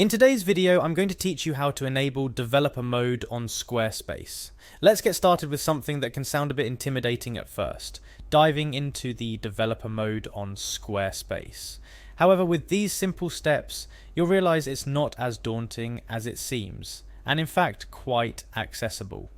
In today's video, I'm going to teach you how to enable developer mode on Squarespace. Let's get started with something that can sound a bit intimidating at first, diving into the developer mode on Squarespace. However, with these simple steps, you'll realize it's not as daunting as it seems, and in fact quite accessible.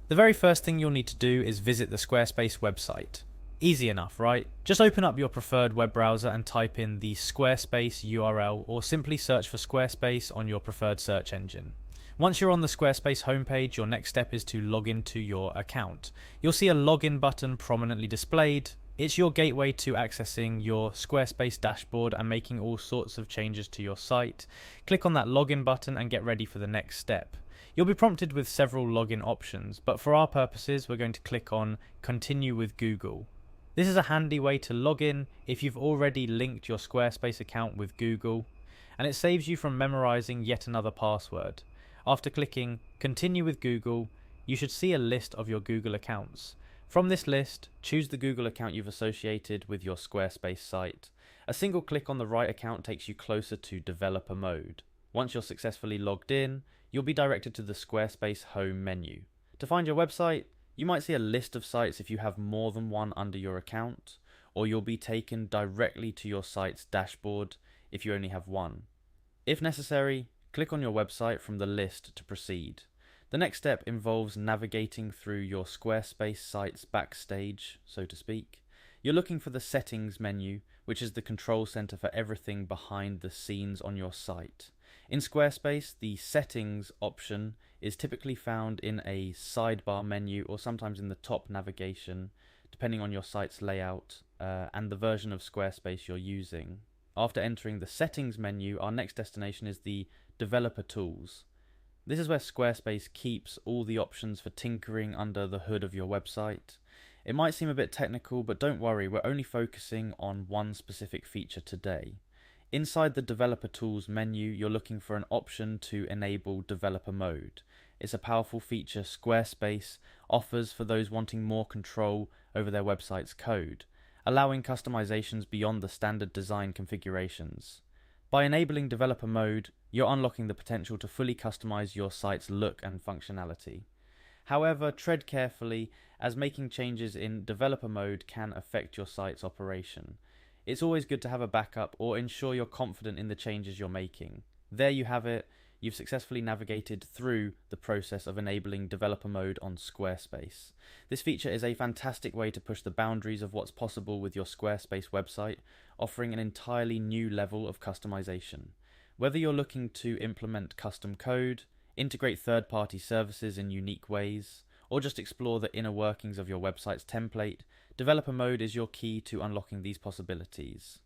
The very first thing you'll need to do is visit the Squarespace website. Easy enough, right? Just open up your preferred web browser and type in the Squarespace URL, or simply search for Squarespace on your preferred search engine. Once you're on the Squarespace homepage, your next step is to log into your account. You'll see a login button prominently displayed. It's your gateway to accessing your Squarespace dashboard and making all sorts of changes to your site. Click on that login button and get ready for the next step. You'll be prompted with several login options, but for our purposes, we're going to click on Continue with Google. This is a handy way to log in if you've already linked your Squarespace account with Google, and it saves you from memorizing yet another password. After clicking Continue with Google, you should see a list of your Google accounts. From this list, choose the Google account you've associated with your Squarespace site. A single click on the right account takes you closer to developer mode. Once you're successfully logged in, you'll be directed to the Squarespace home menu. To find your website, you might see a list of sites if you have more than one under your account, or you'll be taken directly to your site's dashboard if you only have one. If necessary, click on your website from the list to proceed. The next step involves navigating through your Squarespace site's backstage, so to speak. You're looking for the Settings menu, which is the control center for everything behind the scenes on your site. In Squarespace, the Settings option is typically found in a sidebar menu or sometimes in the top navigation, depending on your site's layout and the version of Squarespace you're using. After entering the Settings menu, our next destination is the Developer Tools. This is where Squarespace keeps all the options for tinkering under the hood of your website. It might seem a bit technical, but don't worry, we're only focusing on one specific feature today. Inside the Developer Tools menu, you're looking for an option to enable developer mode. It's a powerful feature Squarespace offers for those wanting more control over their website's code, allowing customizations beyond the standard design configurations. By enabling developer mode, you're unlocking the potential to fully customize your site's look and functionality. However, tread carefully, as making changes in developer mode can affect your site's operation. It's always good to have a backup or ensure you're confident in the changes you're making. There you have it. You've successfully navigated through the process of enabling developer mode on Squarespace. This feature is a fantastic way to push the boundaries of what's possible with your Squarespace website, offering an entirely new level of customization. Whether you're looking to implement custom code, integrate third-party services in unique ways, or just explore the inner workings of your website's template, developer mode is your key to unlocking these possibilities.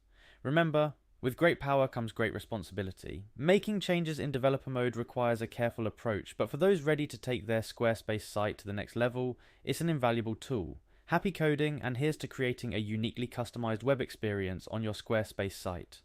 Remember, with great power comes great responsibility. Making changes in developer mode requires a careful approach, but for those ready to take their Squarespace site to the next level, it's an invaluable tool. Happy coding, and here's to creating a uniquely customized web experience on your Squarespace site.